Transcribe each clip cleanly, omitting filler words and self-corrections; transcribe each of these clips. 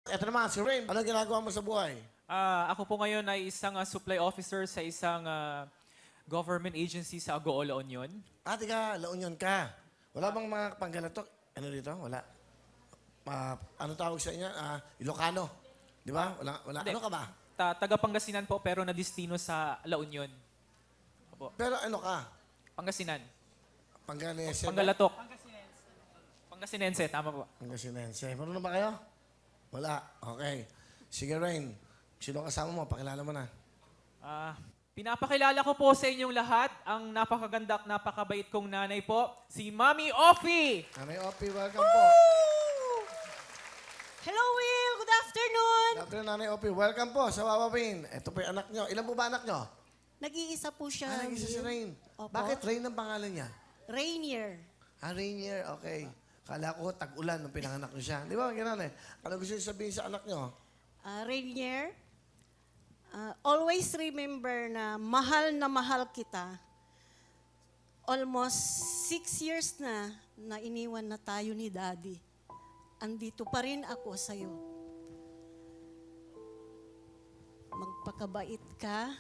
Ito naman, si Rain. Anong ginagawa mo sa buhay? Ako po ngayon ay isang supply officer sa isang government agency sa Agoo, La Union. Tika, La Union ka. Wala bang mga panggalatok? Ano dito? Wala. Ano tawag sa inyo? Ilocano. Di ba? Wala. Hindi. Ano ka ba? Taga Pangasinan po pero na-destino sa La Union. Opo. Pero ano ka? Pangasinan. Panganese? Panggalatok. Pangasinense, tama po. Pangasinense. Marunong ba kayo? Wala. Okay. Sige, Rain. Sino kasama mo? Pakilala mo na. Pinapakilala ko po sa inyong lahat ang napakaganda at napakabait kong nanay po, si Mami Offie! Nanay Opie, welcome po. Hello, Will. Good afternoon. Good afternoon, Nanay Opie. Welcome po sa Wawawin. Ito po yung anak nyo. Ilan po ba anak nyo? Nag-iisa po siya. Nag-isa si Rain. Opo. Bakit Rain ang pangalan niya? Rainier. Rainier, okay. Kala ko tag-ulan nung pinanganak niyo siya. Di ba? Ganun eh. Ano gusto niyo sabihin sa anak niyo? Rainier, always remember na mahal kita. Almost 6 years na iniwan na tayo ni Daddy. Andito pa rin ako sa'yo. Magpakabait ka.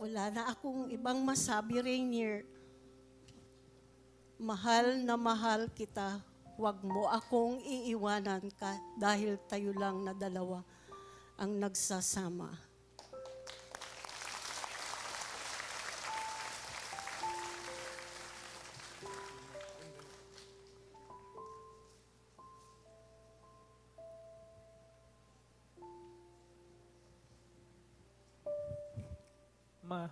Wala na akong ibang masabi, Rainier. Mahal na mahal kita. Huwag mo akong iiwanan ka dahil tayo lang na dalawa ang nagsasama. Ma,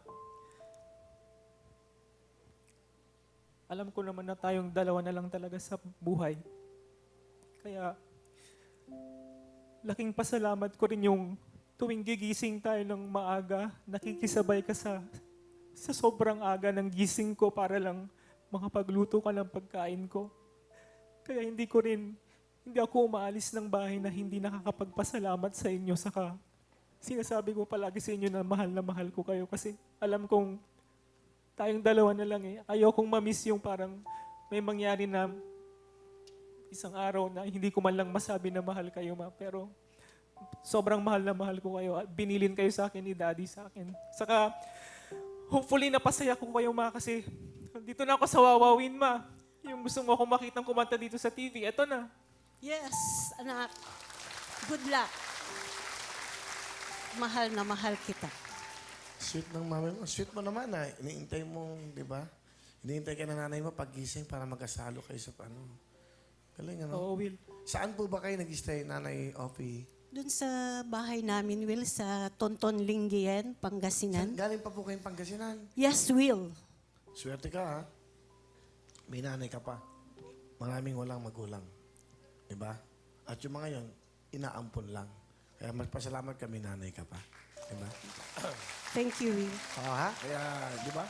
alam ko naman na tayong dalawa na lang talaga sa buhay. Kaya, laking pasalamat ko rin yung tuwing gigising tayo ng maaga, nakikisabay ka sa sobrang aga ng gising ko para lang makapagluto ka ng pagkain ko. Kaya hindi ako umaalis ng bahay na hindi nakakapagpasalamat sa inyo. Saka, sinasabi ko palagi sa inyo na mahal ko kayo kasi alam kong tayong dalawa na lang eh. Ayokong ma-miss yung parang may mangyari na isang araw na hindi ko man lang masabi na mahal kayo, ma. Pero sobrang mahal na mahal ko kayo at binilin kayo sa akin ni Daddy sa akin. Saka hopefully napasaya ko kayo, ma, kasi dito na ako sa Wawawin, ma. Yung gusto mo akong makitang kumanta dito sa TV, eto na. Yes, anak. Good luck. Mahal na mahal kita. Sweet ng mami mo. Sweet mo naman ah. Iniintay mo, di ba? Iniintay ka ng nanay mo paggising para magkasalo kayo sa ano. Galing ano? Oo, Will. Saan po ba kayo nag-stay, Nanay Opie? Doon sa bahay namin, Will, sa Tonton Linggien, Pangasinan. Galing pa po kayong Pangasinan. Yes, Will. Swerte ka ha. May nanay ka pa. Maraming walang magulang. Di ba? At yung mga yon, inaampon lang. Kaya magpasalamat kami nanay ka pa. Di ba? Thank you, Will. Oo ha? Kaya, di ba?